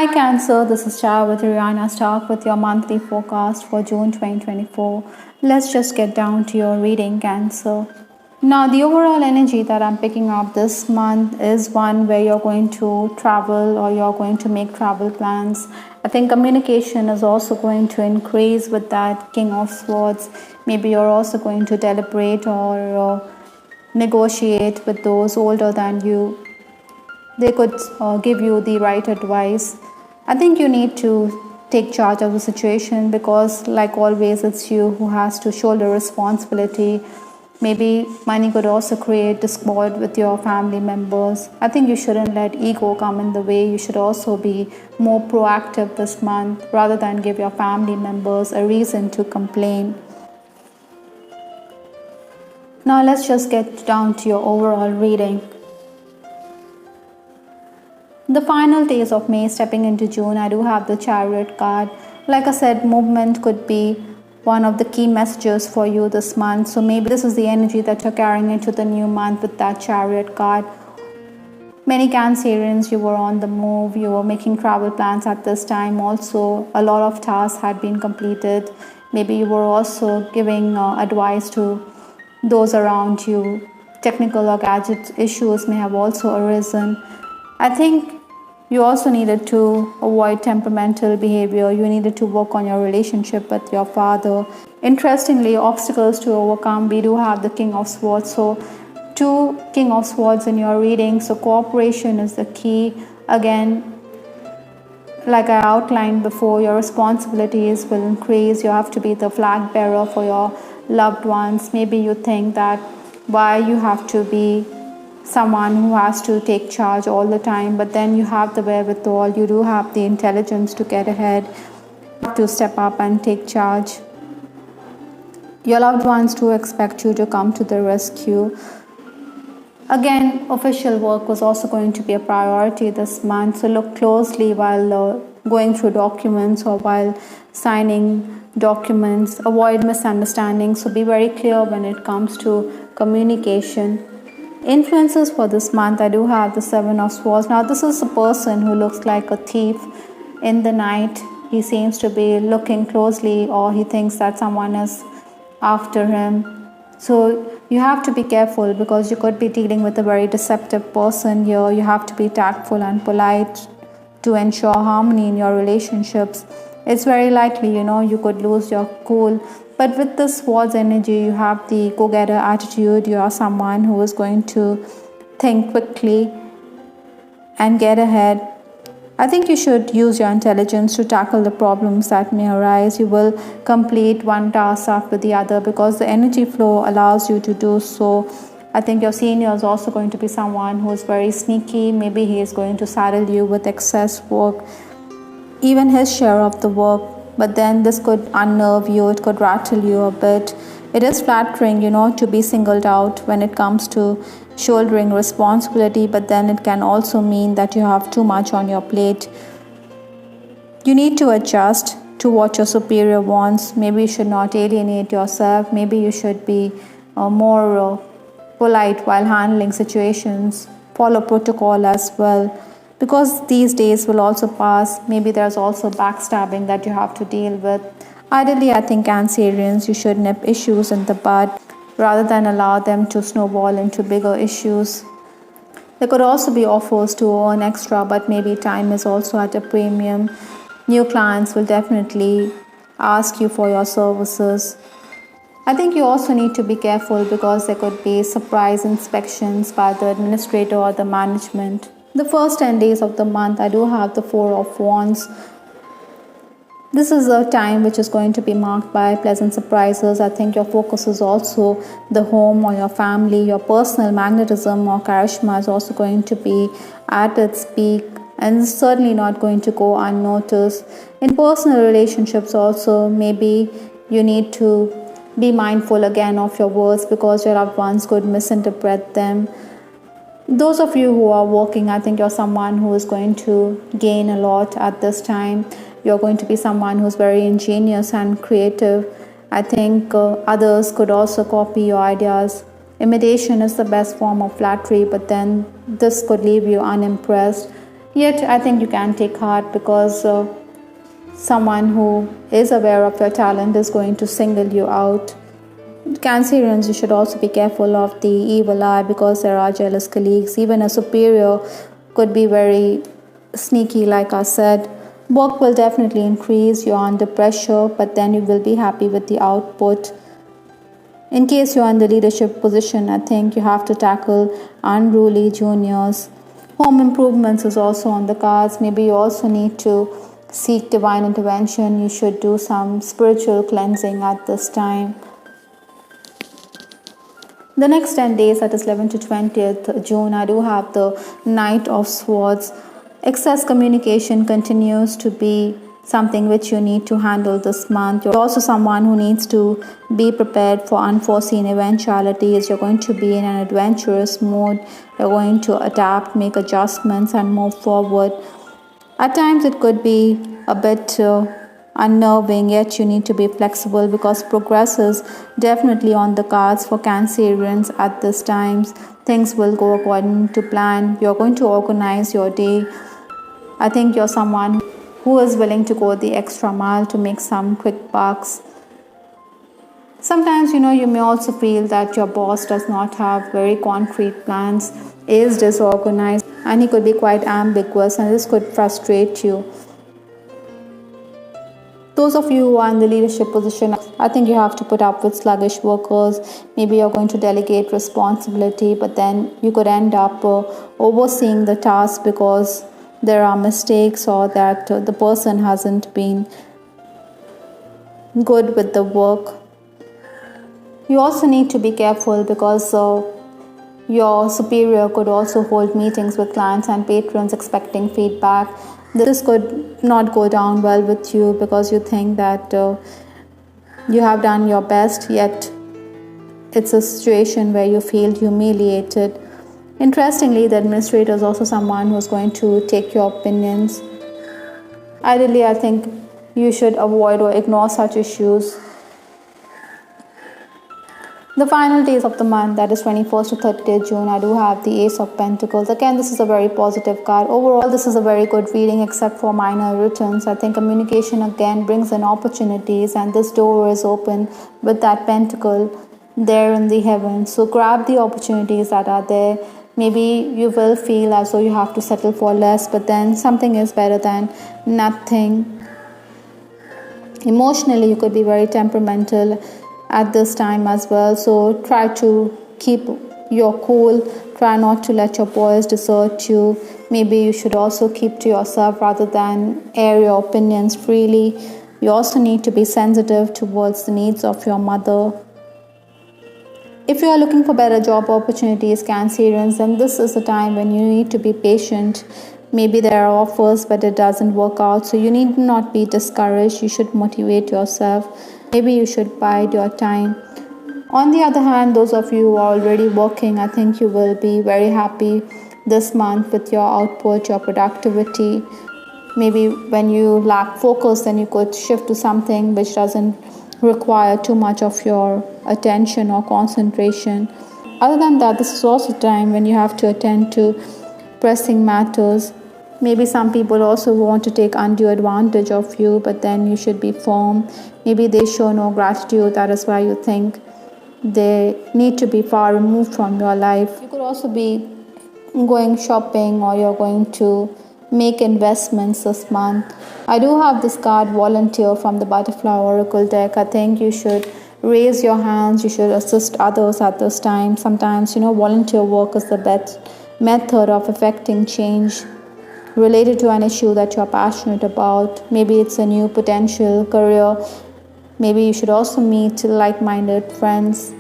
Hi Cancer, this is Char with Ariana Stark with your monthly forecast for June 2024. Let's just get down to your reading, Cancer. Now, the overall energy that I'm picking up this month is one where you're going to travel or you're going to make travel plans. I think communication is also going to increase with that King of Swords. Maybe you're also going to deliberate or negotiate with those older than you. They could give you the right advice. I think you need to take charge of the situation because, like always, it's you who has to shoulder responsibility. Maybe money could also create discord with your family members. I think you shouldn't let ego come in the way. You should also be more proactive this month rather than give your family members a reason to complain. Now let's just get down to your overall reading. The final days of May stepping into June, I do have the Chariot card. Like I said, movement could be one of the key messages for you this month. So maybe this is the energy that you're carrying into the new month with that Chariot card. Many Cancerians, you were on the move, you were making travel plans at this time. Also, a lot of tasks had been completed. Maybe you were also giving advice to those around you. Technical or gadget issues may have also arisen. I think you also needed to avoid temperamental behavior. You needed to work on your relationship with your father. Interestingly, obstacles to overcome, we do have the King of Swords. So 2 King of Swords in your reading. So cooperation is the key. Again, like I outlined before, your responsibilities will increase. You have to be the flag bearer for your loved ones. Maybe you think that why you have to be someone who has to take charge all the time, but then you have the wherewithal, you do have the intelligence to get ahead, to step up and take charge. Your loved ones do expect you to come to the rescue. Again, official work was also going to be a priority this month, so look closely while going through documents or while signing documents. Avoid misunderstandings, so be very clear when it comes to communication. Influences for this month, I do have the 7 of Swords. Now this is a person who looks like a thief in the night. He seems to be looking closely, or he thinks that someone is after him. So you have to be careful because you could be dealing with a very deceptive person here. You have to be tactful and polite to ensure harmony in your relationships. It's very likely, you could lose your cool. But with this Swords energy, you have the go-getter attitude. You are someone who is going to think quickly and get ahead. I think you should use your intelligence to tackle the problems that may arise. You will complete one task after the other because the energy flow allows you to do so. I think your senior is also going to be someone who is very sneaky. Maybe he is going to saddle you with excess work, even his share of the work. But then this could unnerve you, it could rattle you a bit. It is flattering, to be singled out when it comes to shouldering responsibility, but then it can also mean that you have too much on your plate. You need to adjust to what your superior wants. Maybe you should not alienate yourself. Maybe you should be more polite while handling situations. Follow protocol as well. Because these days will also pass, maybe there's also backstabbing that you have to deal with. Ideally, I think Cancerians, you should nip issues in the bud rather than allow them to snowball into bigger issues. There could also be offers to earn extra, but maybe time is also at a premium. New clients will definitely ask you for your services. I think you also need to be careful because there could be surprise inspections by the administrator or the management. The first 10 days of the month, I do have the 4 of Wands. This is a time which is going to be marked by pleasant surprises. I think your focus is also the home or your family. Your personal magnetism or charisma is also going to be at its peak and is certainly not going to go unnoticed. In personal relationships also, maybe you need to be mindful again of your words because your loved ones could misinterpret them. Those of you who are working, I think you're someone who is going to gain a lot at this time. You're going to be someone who's very ingenious and creative. I think others could also copy your ideas. Imitation is the best form of flattery, but then this could leave you unimpressed. Yet I think you can take heart, because someone who is aware of your talent is going to single you out. Cancerians, you should also be careful of the evil eye, because there are jealous colleagues. Even a superior could be very sneaky, like I said. Work will definitely increase, you're under pressure, but then you will be happy with the output. In case you're in the leadership position, I think you have to tackle unruly juniors. Home improvements is also on the cards. Maybe you also need to seek divine intervention. You should do some spiritual cleansing at this time. The next 10 days, that is 11th to 20th June, I do have the Knight of Swords. Excess communication continues to be something which you need to handle this month. You're also someone who needs to be prepared for unforeseen eventualities. You're going to be in an adventurous mood. You're going to adapt, make adjustments, and move forward. At times it could be a bit unnerving, yet you need to be flexible, because progress is definitely on the cards for Cancerians at this time. Things will go according to plan. You're going to organize your day. I think you're someone who is willing to go the extra mile to make some quick bucks. Sometimes, you may also feel that your boss does not have very concrete plans, is disorganized, and he could be quite ambiguous, and this could frustrate you. Those of you who are in the leadership position, I think you have to put up with sluggish workers. Maybe you're going to delegate responsibility, but then you could end up overseeing the task because there are mistakes, or that the person hasn't been good with the work. You also need to be careful, because your superior could also hold meetings with clients and patrons expecting feedback. This could not go down well with you, because you think that you have done your best, yet it's a situation where you feel humiliated. Interestingly, the administrator is also someone who's going to take your opinions. Ideally, I think you should avoid or ignore such issues. The final days of the month, that is 21st to 30th June, I do have the Ace of Pentacles. Again, this is a very positive card. Overall, this is a very good reading, except for minor returns. I think communication again brings in opportunities, and this door is open with that pentacle there in the heavens. So grab the opportunities that are there. Maybe you will feel as though you have to settle for less, but then something is better than nothing. Emotionally, you could be very temperamental at this time as well, so try to keep your cool. Try not to let your boys desert you. Maybe you should also keep to yourself rather than air your opinions freely. You also need to be sensitive towards the needs of your mother. If you are looking for better job opportunities, Cancerians, then this is the time when you need to be patient. Maybe there are offers, but it doesn't work out, so you need not be discouraged. You should motivate yourself. Maybe you should bide your time. On the other hand, those of you who are already working, I think you will be very happy this month with your output, your productivity. Maybe when you lack focus, then you could shift to something which doesn't require too much of your attention or concentration. Other than that, this is also time when you have to attend to pressing matters. Maybe some people also want to take undue advantage of you, but then you should be firm. Maybe they show no gratitude. That is why you think they need to be far removed from your life. You could also be going shopping, or you're going to make investments this month. I do have this card, Volunteer, from the Butterfly Oracle deck. I think you should raise your hands. You should assist others at this time. Sometimes, volunteer work is the best method of affecting change related to an issue that you're passionate about. Maybe it's a new potential career. Maybe you should also meet like-minded friends.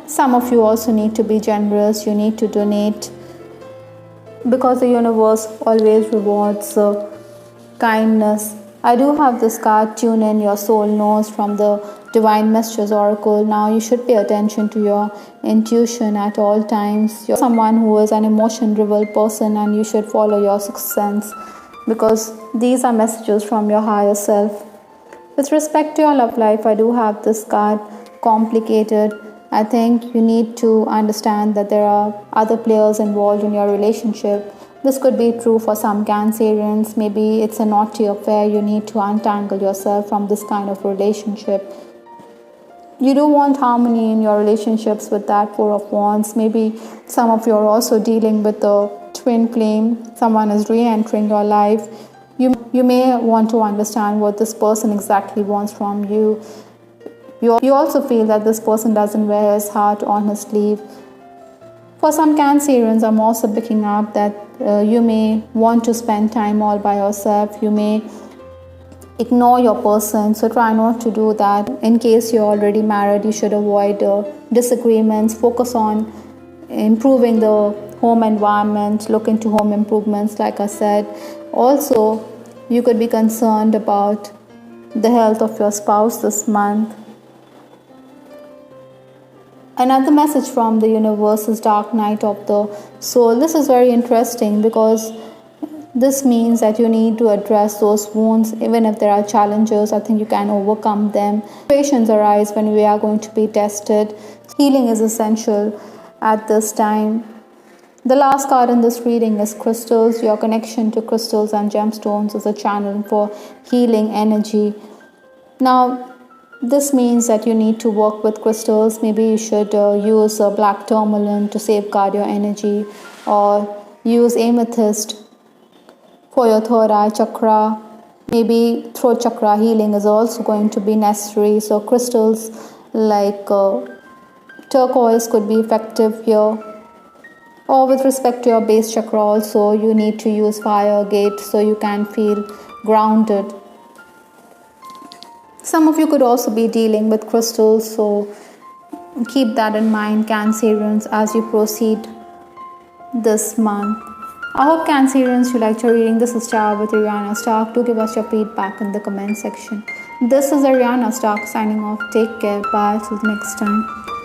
Some of you also need to be generous. You need to donate, because the universe always rewards kindness. I do have this card, Tune In, Your Soul Knows, from the Divine Messages Oracle. Now you should pay attention to your intuition at all times. You're someone who is an emotion-driven person, and you should follow your sixth sense, because these are messages from your higher self. With respect to your love life, I do have this card, Complicated. I think you need to understand that there are other players involved in your relationship. This could be true for some Cancerians. Maybe it's a naughty affair. You need to untangle yourself from this kind of relationship. You do want harmony in your relationships with that Four of Wands. Maybe some of you are also dealing with the twin flame. Someone is re-entering your life. You may want to understand what this person exactly wants from you. You also feel that this person doesn't wear his heart on his sleeve. For some Cancerians, I'm also picking up that you may want to spend time all by yourself. You may ignore your person, so try not to do that. In case you're already married, you should avoid disagreements. Focus on improving the home environment. Look into home improvements, like I said. Also, you could be concerned about the health of your spouse this month. Another message from the universe is Dark Night of the Soul. This is very interesting because this means that you need to address those wounds. Even if there are challenges, I think you can overcome them. Situations arise when we are going to be tested. Healing is essential at this time. The last card in this reading is crystals. Your connection to crystals and gemstones is a channel for healing energy. Now, this means that you need to work with crystals. Maybe you should use a black tourmaline to safeguard your energy, or use amethyst for your third eye chakra. Maybe throat chakra healing is also going to be necessary. So crystals like turquoise could be effective here. Or with respect to your base chakra also, you need to use fire gate so you can feel grounded. Some of you could also be dealing with crystals, so keep that in mind, Cancerians, as you proceed this month. I hope, Cancerians, you liked your reading. This is Tarot with Ariana Stark. Do give us your feedback in the comment section. This is Ariana Stark signing off. Take care. Bye. Till next time.